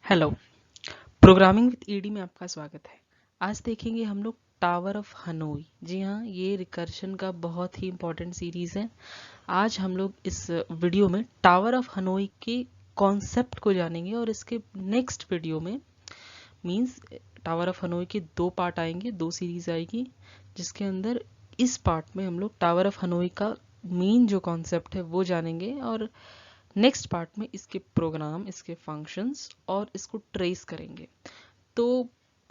Hello. Programming with ED में आपका स्वागत है। आज देखेंगे हम लोग टावर ऑफ हनोई। जी हाँ, ये रिकर्शन का बहुत ही इम्पोर्टेंट सीरीज है। आज हम लोग इस वीडियो में टावर ऑफ हनोई के कॉन्सेप्ट को जानेंगे और इसके नेक्स्ट वीडियो में मींस टावर ऑफ हनोई के 2 पार्ट आएंगे, 2 सीरीज आएगी, जिसके अंदर इस पार्ट में हम लोग टावर ऑफ हनोई का मेन जो कॉन्सेप्ट है वो जानेंगे और नेक्स्ट पार्ट में इसके प्रोग्राम, इसके फंक्शंस और इसको ट्रेस करेंगे। तो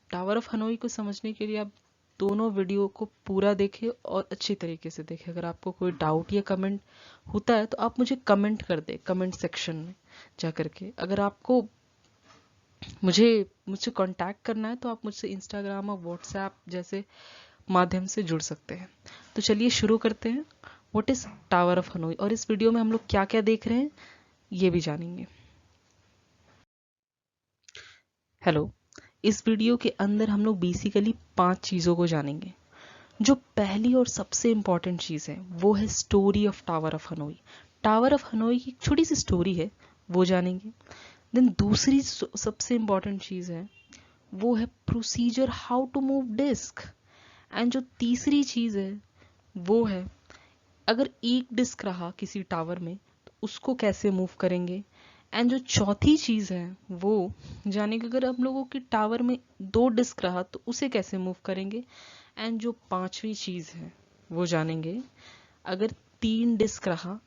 टावर ऑफ हनोई को समझने के लिए आप दोनों वीडियो को पूरा देखें और अच्छी तरीके से देखें। अगर आपको कोई डाउट या कमेंट होता है तो आप मुझे कमेंट कर दें कमेंट सेक्शन में जा करके। अगर आपको मुझसे कांटेक्ट करना है तो आप मुझसे इंस्टाग्राम और व्हाट्सएप जैसे माध्यम से जुड़ सकते हैं। तो चलिए शुरू करते हैं। What is tower of Hanoi और इस वीडियो में हम लोग क्या क्या देख रहे हैं ये भी जानेंगे। हेलो। इस वीडियो के अंदर हम लोग बेसिकली 5 चीज़ों को जानेंगे। जो पहली और सबसे इम्पॉर्टेंट चीज़ है वो है story of tower of Hanoi. Tower of Hanoi की एक छोटी सी स्टोरी है, वो जानेंगे। देन दूसरी सबसे इम्पॉर्टेंट चीज़ है वो है procedure how to move disk. And जो तीसरी चीज़ है वो है अगर एक डिस्क रहा किसी टावर में तो उसको कैसे मूव करेंगे। एंड जो चौथी चीज है वो जाने कि अगर हम लोगों के टावर में 2 डिस्क रहा तो उसे कैसे मूव करेंगे। एंड जो पांचवी चीज है वो जानेंगे अगर 3 डिस्क रहा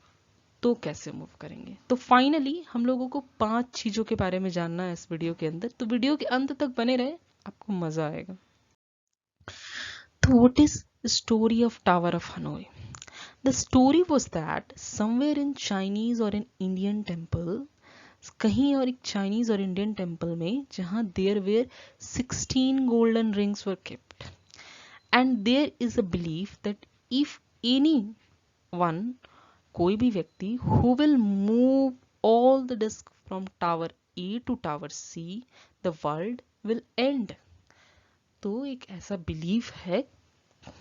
तो कैसे मूव करेंगे। तो फाइनली हम लोगों को 5 चीजों के बारे में जानना है इस वीडियो के अंदर। तो वीडियो के अंत तक बने रहे, आपको मजा आएगा। तो what is story of tower of Hanoi? The story was that somewhere in Chinese or in Indian temple, कहीं और एक चाइनीज और इंडियन टेम्पल में जहां there were 16 golden rings were kept and there is a belief that if any one, कोई भी व्यक्ति who will move all the discs from tower A to tower C, the world will end। तो एक ऐसा belief है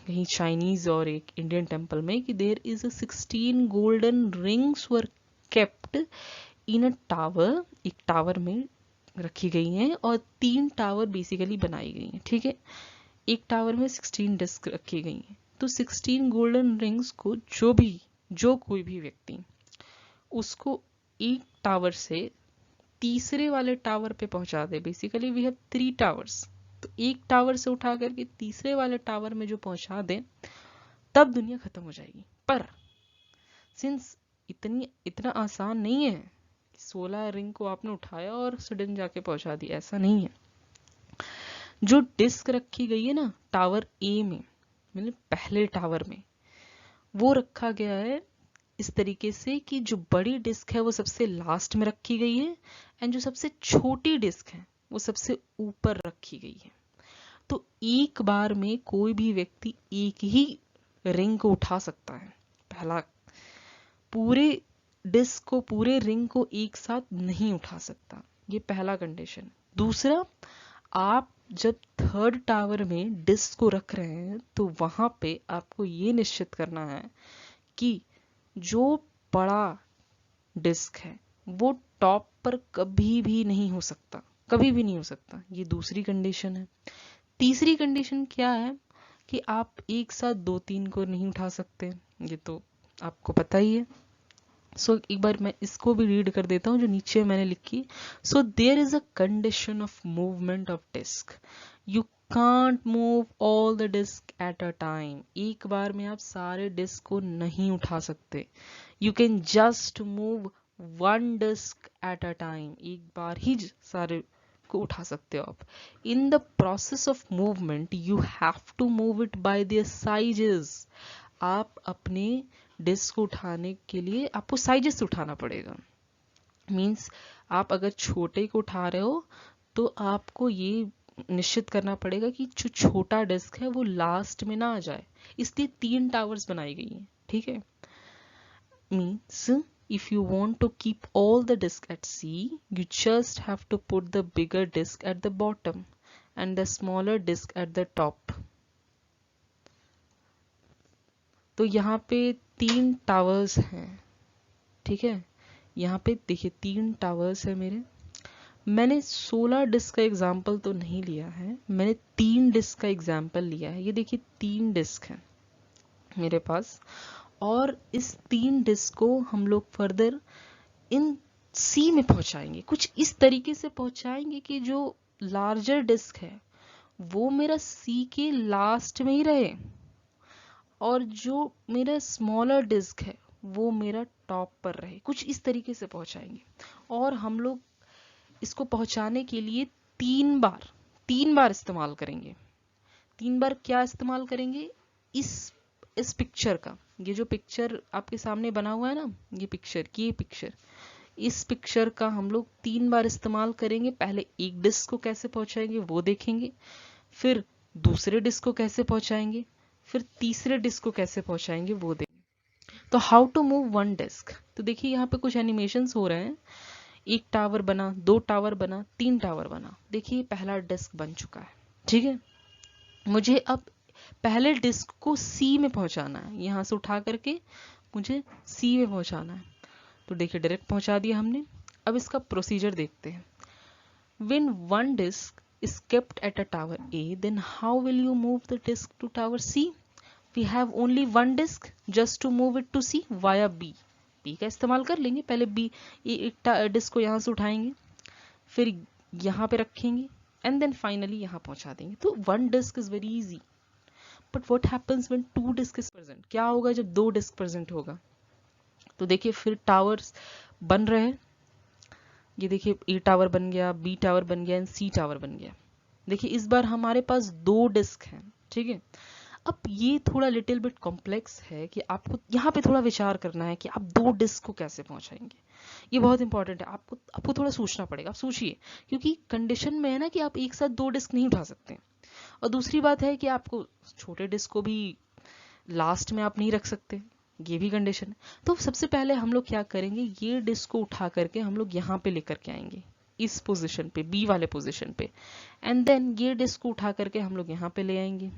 कहीं Chinese और एक इंडियन टेम्पल में कि there is a 16 golden rings were kept in a tower. एक टावर में रखी गई हैं और 3 टावर बेसिकली बनाई गई हैं। ठीक है, एक टावर में 16 डिस्क रखी गई हैं। तो 16 गोल्डन रिंग्स को जो कोई भी व्यक्ति उसको एक टावर से तीसरे वाले टावर पे पहुंचा दे। बेसिकली वी हैव 3 टावर्स, तो एक टावर से उठा करके तीसरे वाले टावर में जो पहुंचा दे तब दुनिया खत्म हो जाएगी। पर सिंस इतना आसान नहीं है कि 16 रिंग को आपने उठाया और सडन जाके पहुंचा दिया, ऐसा नहीं है। जो डिस्क रखी गई है ना टावर ए में, मतलब पहले टावर में, वो रखा गया है इस तरीके से कि जो बड़ी डिस्क है वो सबसे लास्ट में रखी गई है एंड जो सबसे छोटी डिस्क है वो सबसे ऊपर रखी गई है। तो एक बार में कोई भी व्यक्ति एक ही रिंग को उठा सकता है। पहला, पूरे डिस्क को, पूरे रिंग को एक साथ नहीं उठा सकता, ये पहला कंडीशन। दूसरा, आप जब थर्ड टावर में डिस्क को रख रहे हैं तो वहां पे आपको ये निश्चित करना है कि जो बड़ा डिस्क है वो टॉप पर कभी भी नहीं हो सकता, कभी भी नहीं हो सकता। ये दूसरी कंडीशन है। तीसरी कंडीशन क्या है कि आप एक साथ 2-3 को नहीं उठा सकते, ये तो आपको पता ही है। एक बार मैं इसको भी रीड कर देता हूँ जो नीचे मैंने लिखी। So there is a condition of movement of disk, you can't move all the disk at a time. एक बार में आप सारे डिस्क को नहीं उठा सकते। You can just move 1 disk at a time, एक बार ही सारे को उठा सकते हो आप। In the process of movement you have to move it by their sizes. आप अपने डिस्क को उठाने के लिए आपको साइजेस उठाना पड़ेगा। मीन्स आप अगर छोटे को उठा रहे हो तो आपको ये निश्चित करना पड़ेगा कि जो छोटा डिस्क है वो लास्ट में ना आ जाए, इसलिए 3 टावर्स बनाई गई हैं। ठीक है, means if you want to keep all the disk at C, you just have to put the bigger disk at the bottom and the smaller disk at the top। तो यहाँ पे 3 टावर्स हैं। ठीक है, यहाँ पे देखिए 3 टावर्स है मेरे। मैंने 16 डिस्क का एग्जाम्पल तो नहीं लिया है, मैंने 3 डिस्क का एग्जाम्पल लिया है। ये देखिए 3 डिस्क है मेरे पास, और इस 3 डिस्क को हम लोग फर्दर इन सी में पहुंचाएंगे। कुछ इस तरीके से पहुंचाएंगे कि जो लार्जर डिस्क है वो मेरा सी के लास्ट में ही रहे, और जो मेरा स्मॉलर डिस्क है वो मेरा टॉप पर रहे। कुछ इस तरीके से पहुंचाएंगे। और हम लोग इसको पहुंचाने के लिए 3 बार इस्तेमाल करेंगे। 3 बार क्या इस्तेमाल करेंगे? इस पिक्चर का, ये जो पिक्चर आपके सामने बना हुआ है ना, ये पिक्चर, इस पिक्चर का हम लोग 3 बार इस्तेमाल करेंगे। पहले एक डिस्क को कैसे पहुंचाएंगे वो देखेंगे, फिर दूसरे डिस्क को कैसे पहुंचाएंगे, फिर तीसरे डिस्क को कैसे पहुंचाएंगे वो देखेंगे। तो हाउ टू मूव 1 डिस्क। तो देखिए यहाँ पे कुछ एनिमेशंस हो रहे हैं। 1 टावर बना, 2 टावर बना, 3 टावर बना। देखिए पहला डिस्क बन चुका है, ठीक है। मुझे अब पहले डिस्क को सी में पहुंचाना है, यहां से उठा करके मुझे सी में पहुंचाना है। तो देखिए डायरेक्ट पहुंचा दिया हमने। अब इसका प्रोसीजर देखते हैं। When 1 disk is kept at a tower A, then how will you move the disk to tower C? We have only 1 disk, just to move it to C via B. B का इस्तेमाल कर लेंगे। पहले B एक disc को यहाँ से उठाएंगे, फिर यहाँ पे रखेंगे, एंड देन फाइनली यहाँ पहुँचा देंगे। तो 1 disk is very easy. But what happens when 2 disk is present? क्या होगा जब 2 डिस्क प्रेजेंट होगा? तो देखिए फिर टावर्स बन रहे हैं। ये देखिए ए टावर बन गया, बी टावर बन गया एंड सी टावर बन गया। देखिए इस बार हमारे पास 2 डिस्क हैं, ठीक है। अब ये थोड़ा लिटिल बिट कॉम्प्लेक्स है कि आपको यहाँ पे थोड़ा विचार करना है कि आप 2 डिस्क को कैसे पहुंचाएंगे। ये बहुत इंपॉर्टेंट है, आपको थोड़ा सोचना पड़ेगा। आप सोचिए, क्योंकि कंडीशन में है ना कि आप एक साथ 2 डिस्क नहीं उठा सकते। और दूसरी बात है कि आपको छोटे डिस्क को भी लास्ट में आप नहीं रख सकते, ये भी कंडीशन है। तो सबसे पहले हम लोग क्या करेंगे, ये डिस्क को उठा करके हम लोग यहाँ पे लेकर के आएंगे, इस पोजीशन पे, बी वाले पोजीशन पे, एंड देन ये डिस्क को उठा करके हम लोग यहाँ पे ले आएंगे।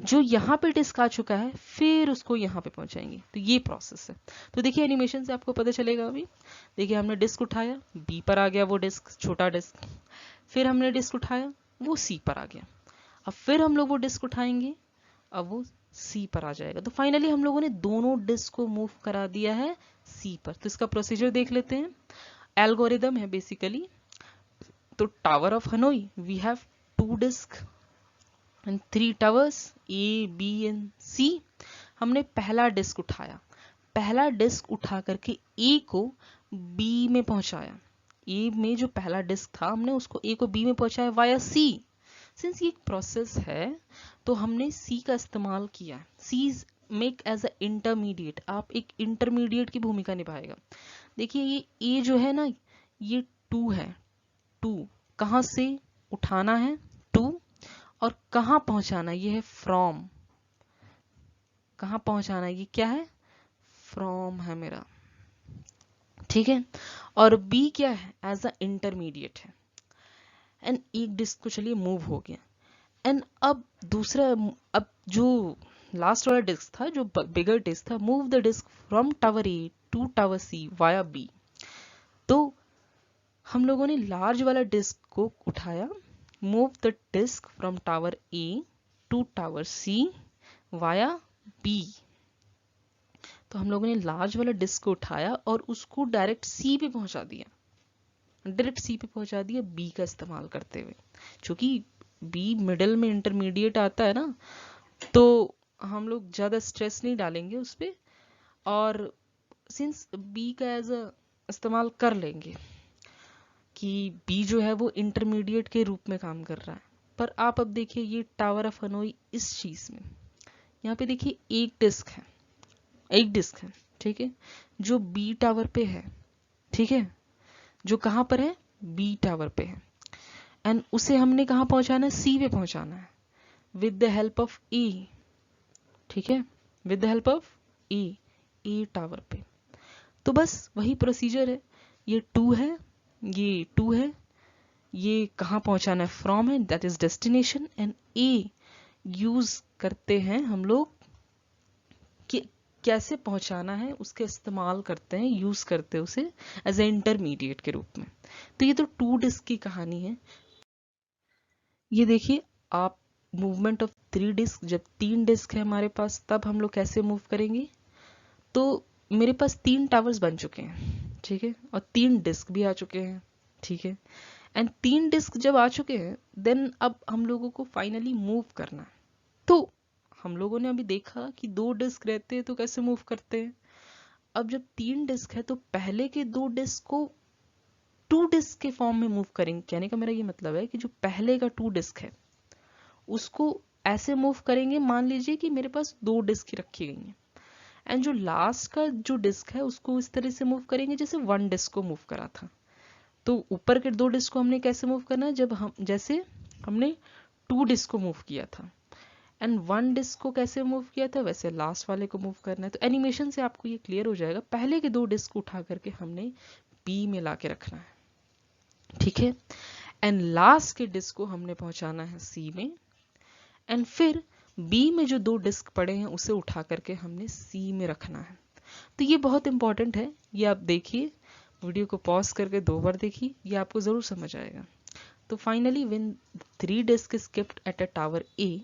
जो यहाँ पे डिस्क आ चुका है फिर उसको यहाँ पे पहुंचाएंगे। तो ये प्रोसेस है। तो देखिए एनिमेशन से आपको पता चलेगा। अभी देखिए हमने डिस्क उठाया, बी पर आ गया वो डिस्क, छोटा डिस्क। फिर हमने डिस्क उठाया, वो सी पर आ गया। अब फिर हम लोग वो डिस्क उठाएंगे, अब वो सी पर आ जाएगा। तो फाइनली हम लोगों ने दोनों डिस्क को मूव करा दिया है सी पर। तो इसका प्रोसीजर देख लेते हैं। एल्गोरिदम है बेसिकली। तो tower of Hanoi, we have 2 disk and 3 towers A, B and C. हमने पहला डिस्क उठाया, पहला डिस्क उठा करके ए को बी में पहुंचाया। ए में जो पहला डिस्क था हमने उसको ए को बी में पहुंचाया वाया सी। सिंस ये एक प्रोसेस है तो हमने सी का इस्तेमाल किया। सी मेक एज अ इंटरमीडिएट, आप एक इंटरमीडिएट की भूमिका निभाएगा। देखिए ये ए जो है ना, ये 2 है। 2 कहाँ से उठाना है 2, और कहाँ पहुंचाना ये है फ्रॉम। कहाँ पहुंचाना ये क्या है, फ्रॉम है मेरा, ठीक है। और बी क्या है, एज अ इंटरमीडिएट है। एंड एक डिस्क तो चलिए मूव हो गया। एंड अब दूसरा, अब जो लास्ट वाला डिस्क था, जो बिगर डिस्क था, move the disk from tower A to tower C via B. तो हम लोगों ने लार्ज वाला डिस्क को उठाया, move the disk from tower A to tower C via B. तो हम लोगों ने लार्ज वाला डिस्क को उठाया और उसको डायरेक्ट सी पे पहुंचा दिया, डायरेक्ट सी पे पहुंचा दिया बी का इस्तेमाल करते हुए। क्योंकि बी मिडल में इंटरमीडिएट आता है ना, तो हम लोग ज़्यादा स्ट्रेस नहीं डालेंगे उस पर। और सिंस बी का एज अ इस्तेमाल कर लेंगे कि बी जो है वो इंटरमीडिएट के रूप में काम कर रहा है। पर आप अब देखिए ये टावर ऑफ हनोई इस चीज़ में, यहाँ पे देखिए एक डिस्क है, ठीक है, जो बी टावर पे है, ठीक है, जो कहाँ पर है, बी टावर पे है। एंड उसे हमने कहाँ पहुंचाना है, सी पे पहुंचाना है विद द हेल्प ऑफ ए, ठीक है, with the help of A tower पे। तो बस वही प्रोसीजर है। ये 2 है, ये 2 है, ये कहाँ पहुंचाना है, फ्रॉम है, that is destination. And A use करते हैं हम लोग कि कैसे पहुंचाना है उसके इस्तेमाल करते हैं, यूज करते हैं उसे एज ए इंटरमीडिएट के रूप में। तो ये तो 2 डिस्क की कहानी है। ये देखिए आप, मूवमेंट ऑफ 3 डिस्क, जब 3 डिस्क है हमारे पास तब हम लोग कैसे मूव करेंगे। तो मेरे पास 3 टावर्स बन चुके हैं, ठीक है, और 3 डिस्क भी आ चुके हैं, ठीक है। एंड 3 डिस्क जब आ चुके हैं देन अब हम लोगों को फाइनली मूव करना है। तो हम लोगों ने अभी देखा कि 2 डिस्क रहते हैं तो कैसे मूव करते हैं। अब जब 3 डिस्क है तो पहले के 2 डिस्क को 2 डिस्क के फॉर्म में मूव करेंगे। कहने का मेरा ये मतलब है कि जो पहले का 2 डिस्क है उसको ऐसे मूव करेंगे, मान लीजिए कि मेरे पास 2 डिस्क रखी गई हैं, एंड जो लास्ट का जो डिस्क है उसको इस तरह से मूव करेंगे जैसे 1 डिस्क को मूव करा था। तो ऊपर के 2 डिस्क को हमने कैसे मूव करना है, जब हम जैसे हमने 2 डिस्क को मूव किया था, एंड 1 डिस्क को कैसे मूव किया था वैसे लास्ट वाले को मूव करना है। तो एनिमेशन से आपको ये क्लियर हो जाएगा। पहले के 2 डिस्क को उठा करके हमने बी में ला के रखना है, ठीक है, एंड लास्ट के डिस्क को हमने पहुंचाना है सी में, एंड फिर बी में जो 2 डिस्क पड़े हैं उसे उठा करके हमने सी में रखना है। तो ये बहुत इंपॉर्टेंट है, ये आप देखिए, वीडियो को पॉज करके 2 बार देखिए, ये आपको जरूर समझ आएगा। तो finally when 3 disk is kept at a tower A,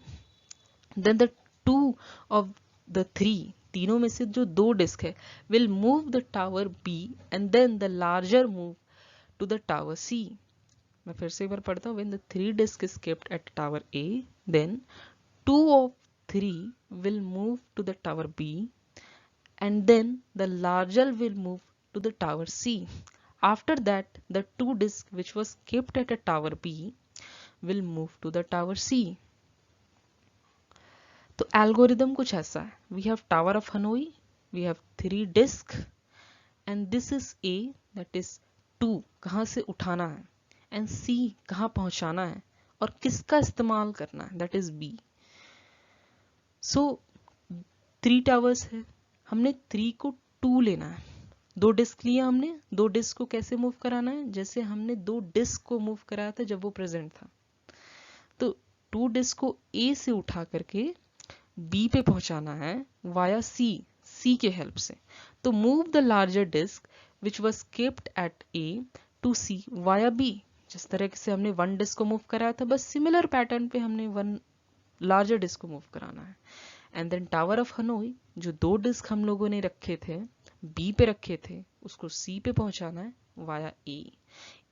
then the 2 of the 3, तीनों में से जो 2 डिस्क है will move the tower B, and then the larger move to the tower C. मैं फिर से एक बार पढ़ता हूँ। When the 3 disk is kept at tower A, then 2 of 3 will move to the tower B, and then the larger will move to the tower C. After that, the 2 disk which was kept at a tower B will move to the tower C. तो algorithm कुछ ऐसा है। We have Tower of Hanoi, we have 3 disk, and this is A, that is 2 कहाँ से उठाना है, and C कहाँ पहुंचाना है और किसका इस्तेमाल करना है, that is B. So 3 towers है, हमने 3 को 2 लेना है। 2 डिस्क लिया हमने, 2 डिस्क को कैसे मूव कराना है, जैसे हमने 2 डिस्क को मूव कराया था जब वो प्रेजेंट था। तो 2 डिस्क को ए से उठा करके बी पे पहुंचाना है वाया सी के हेल्प से। तो move the larger disk which was kept at A to C via B. जिस तरह से हमने 1 डिस्क को मूव कराया था, बस सिमिलर पैटर्न पे हमने 1 लार्जर डिस्क को मूव कराना है। And then tower of Hanoi, जो 2 डिस्क हम लोगों ने रखे थे, बी पे रखे थे, उसको सी पे पहुंचाना है वाया ए।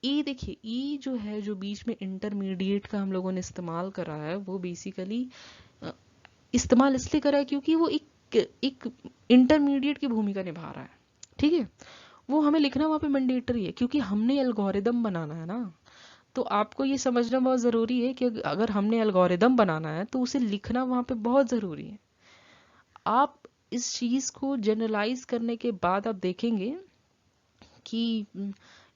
ए देखिए, ई जो है, जो बीच में इंटरमीडिएट का हम लोगों ने इस्तेमाल करा है, वो बेसिकली इस्तेमाल इसलिए करा है क्योंकि वो एक इंटरमीडिएट की भूमिका निभा रहा है, ठीक है। वो हमें लिखना वहां पे मैंडेटरी है क्योंकि हमने एल्गोरिदम बनाना है ना। तो आपको ये समझना बहुत ज़रूरी है कि अगर हमने एल्गोरिदम बनाना है तो उसे लिखना वहाँ पे बहुत ज़रूरी है। आप इस चीज़ को जनरलाइज करने के बाद आप देखेंगे कि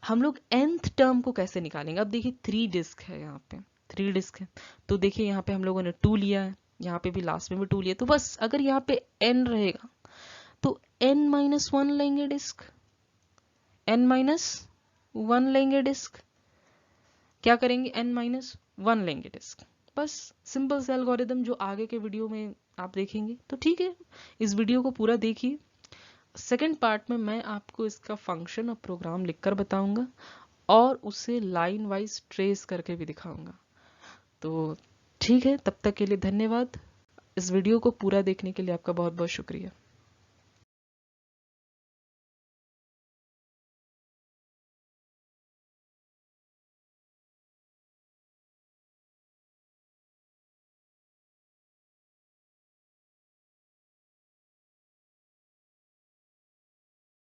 हम लोग nth टर्म को कैसे निकालेंगे। अब देखिए 3 डिस्क है, यहाँ पे 3 डिस्क है, तो देखिए यहाँ पे हम लोगों ने 2 लिया है, यहाँ पे भी लास्ट में भी 2 लिया, तो बस अगर यहाँ पे n रहेगा तो n-1 लेंगे डिस्क, n-1 लेंगे डिस्क, क्या करेंगे, n-1 लेंगे डिस्क। बस सिंपल से एल्गोरिदम जो आगे के वीडियो में आप देखेंगे। तो ठीक है, इस वीडियो को पूरा देखिए। सेकंड पार्ट में मैं आपको इसका फंक्शन और प्रोग्राम लिखकर बताऊंगा और उसे लाइन वाइज ट्रेस करके भी दिखाऊंगा। तो ठीक है, तब तक के लिए धन्यवाद। इस वीडियो को पूरा देखने के लिए आपका बहुत बहुत शुक्रिया।